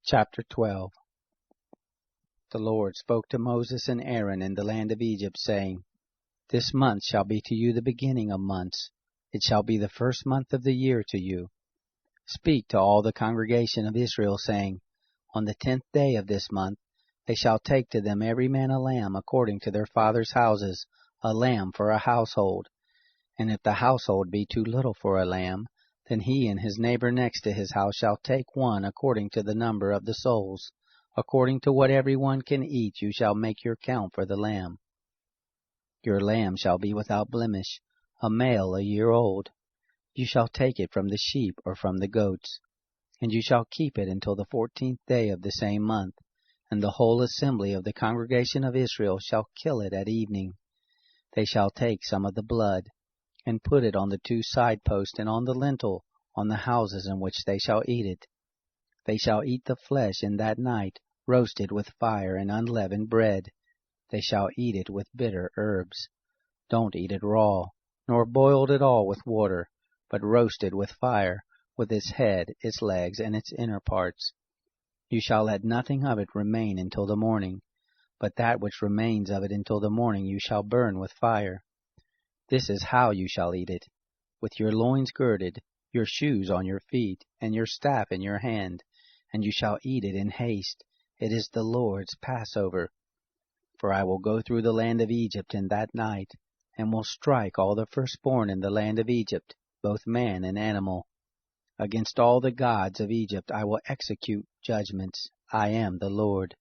Chapter 12. The Lord spoke to Moses and Aaron in the land of Egypt, saying, This month shall be to you the beginning of months. It shall be the first month of the year to you. Speak to all the congregation of Israel, saying, On the 10th day of this month they shall take to them every man a lamb according to their fathers' houses, a lamb for a household. And if the household be too little for a lamb, then he and his neighbor next to his house shall take one according to the number of the souls. According to what every one can eat, you shall make your count for the lamb. Your lamb shall be without blemish, a male a year old. You shall take it from the sheep or from the goats, and you shall keep it until the 14th day of the same month, and the whole assembly of the congregation of Israel shall kill it at evening. They shall take some of the blood, and put it on the 2 side posts and on the lintel, on the houses in which they shall eat it. They shall eat the flesh in that night, roasted with fire and unleavened bread. They shall eat it with bitter herbs. Don't eat it raw, nor boiled at all with water, but roasted with fire, with its head, its legs, and its inner parts. You shall let nothing of it remain until the morning, but that which remains of it until the morning you shall burn with fire. This is how you shall eat it, with your loins girded, your shoes on your feet, and your staff in your hand, and you shall eat it in haste. It is the Lord's Passover. For I will go through the land of Egypt in that night, and will strike all the firstborn in the land of Egypt, both man and animal. Against all the gods of Egypt I will execute judgments. I am the Lord.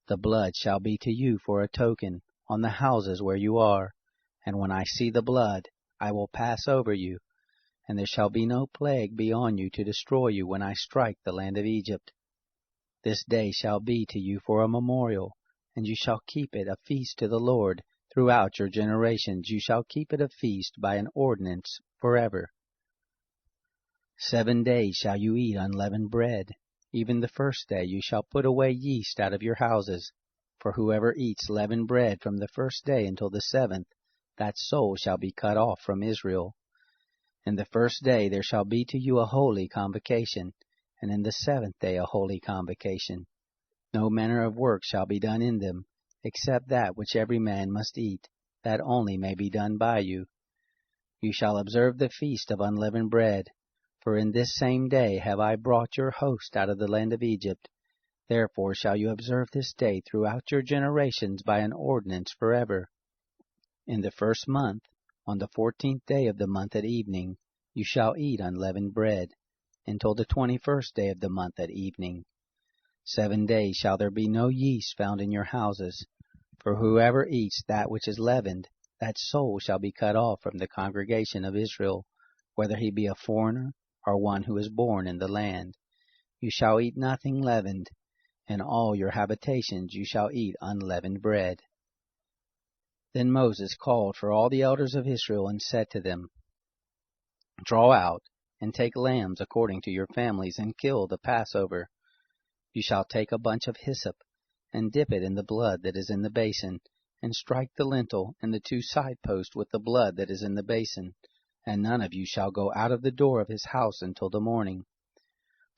The blood shall be to you for a token on the houses where you are, and when I see the blood, I will pass over you, and there shall be no plague be on you to destroy you when I strike the land of Egypt. This day shall be to you for a memorial, and you shall keep it a feast to the Lord. Throughout your generations you shall keep it a feast by an ordinance forever. 7 days shall you eat unleavened bread. Even the first day you shall put away yeast out of your houses. For whoever eats leavened bread from the first day until the 7th, that soul shall be cut off from Israel. In the first day there shall be to you a holy convocation, and in the 7th day a holy convocation. No manner of work shall be done in them, except that which every man must eat, that only may be done by you. You shall observe the feast of unleavened bread, for in this same day have I brought your host out of the land of Egypt. Therefore shall you observe this day throughout your generations by an ordinance forever. In the first month, on the 14th day of the month at evening, you shall eat unleavened bread, until the 21st day of the month at evening. 7 days shall there be no yeast found in your houses, for whoever eats that which is leavened, that soul shall be cut off from the congregation of Israel, whether he be a foreigner or one who is born in the land. You shall eat nothing leavened. In all your habitations you shall eat unleavened bread. Then Moses called for all the elders of Israel and said to them, Draw out, and take lambs according to your families, and kill the Passover. You shall take a bunch of hyssop, and dip it in the blood that is in the basin, and strike the lintel and the 2 side posts with the blood that is in the basin, and none of you shall go out of the door of his house until the morning.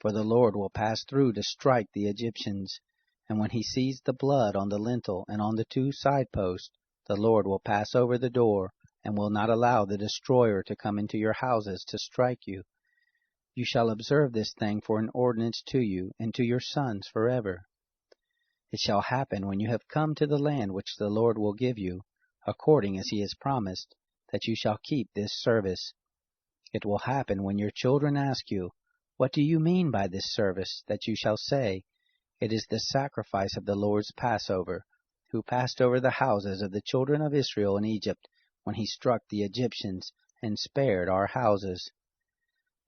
For the Lord will pass through to strike the Egyptians, and when he sees the blood on the lintel and on the 2 side posts, the Lord will pass over the door, and will not allow the destroyer to come into your houses to strike you. You shall observe this thing for an ordinance to you and to your sons forever. It shall happen when you have come to the land which the Lord will give you, according as he has promised, that you shall keep this service. It will happen when your children ask you, What do you mean by this service? That you shall say, It is the sacrifice of the Lord's Passover, who passed over the houses of the children of Israel in Egypt, when he struck the Egyptians and spared our houses.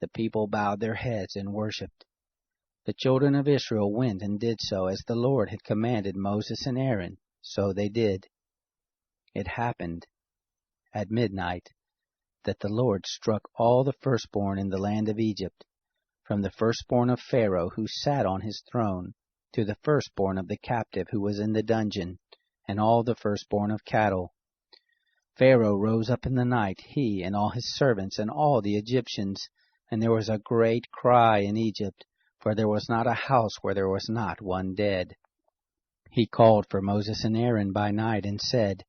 The people bowed their heads and worshipped. The children of Israel went and did so as the Lord had commanded Moses and Aaron, so they did. It happened at midnight that the Lord struck all the firstborn in the land of Egypt, from the firstborn of Pharaoh who sat on his throne, to the firstborn of the captive who was in the dungeon, and all the firstborn of cattle. Pharaoh rose up in the night, he and all his servants and all the Egyptians, and there was a great cry in Egypt, for there was not a house where there was not one dead. He called for Moses and Aaron by night and said,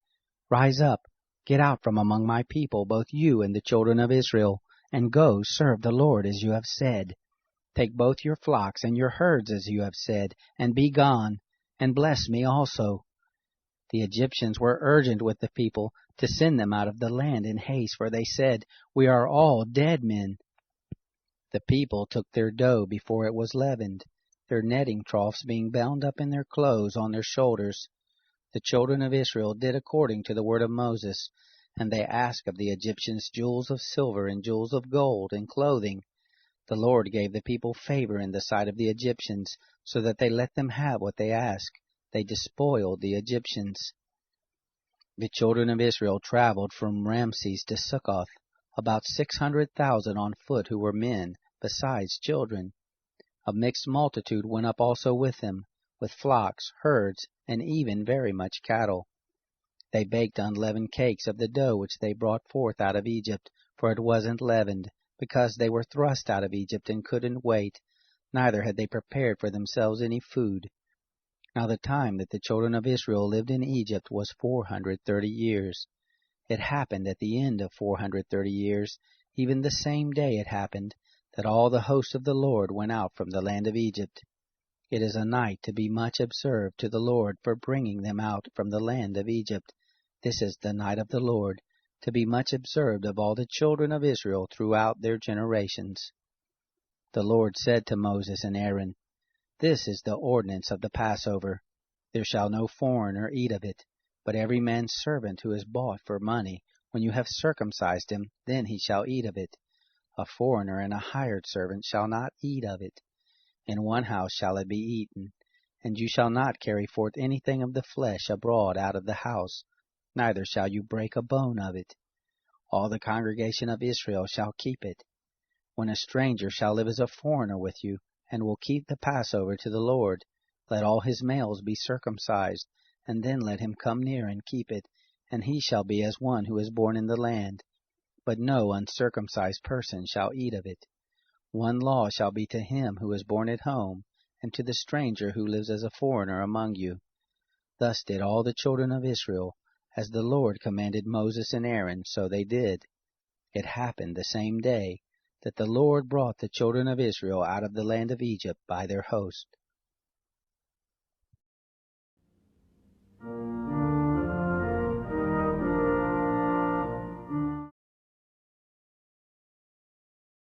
Rise up, get out from among my people, both you and the children of Israel, and go serve the Lord as you have said. Take both your flocks and your herds as you have said, and be gone, and bless me also. The Egyptians were urgent with the people to send them out of the land in haste, for they said, We are all dead men. The people took their dough before it was leavened, their netting troughs being bound up in their clothes on their shoulders. The children of Israel did according to the word of Moses, and they asked of the Egyptians jewels of silver and jewels of gold and clothing. The Lord gave the people favor in the sight of the Egyptians, so that they let them have what they asked. They despoiled the Egyptians. The children of Israel traveled from Ramses to Succoth, about 600,000 on foot who were men, besides children. A mixed multitude went up also with them, with flocks, herds, and even very much cattle. They baked unleavened cakes of the dough which they brought forth out of Egypt, for it wasn't leavened, because they were thrust out of Egypt and couldn't wait, neither had they prepared for themselves any food. Now the time that the children of Israel lived in Egypt was 430 years. It happened at the end of 430 years, even the same day it happened, that all the host of the Lord went out from the land of Egypt. It is a night to be much observed to the Lord for bringing them out from the land of Egypt. This is the night of the Lord, to be much observed of all the children of Israel throughout their generations. The Lord said to Moses and Aaron, This is the ordinance of the Passover. There shall no foreigner eat of it, but every man's servant who is bought for money, when you have circumcised him, then he shall eat of it. A foreigner and a hired servant shall not eat of it. In one house shall it be eaten, and you shall not carry forth anything of the flesh abroad out of the house, neither shall you break a bone of it. All the congregation of Israel shall keep it. When a stranger shall live as a foreigner with you, and will keep the Passover to the Lord, let all his males be circumcised, and then let him come near and keep it, and he shall be as one who is born in the land. But no uncircumcised person shall eat of it. One law shall be to him who is born at home, and to the stranger who lives as a foreigner among you. Thus did all the children of Israel, as the Lord commanded Moses and Aaron, so they did. It happened the same day that the Lord brought the children of Israel out of the land of Egypt by their host.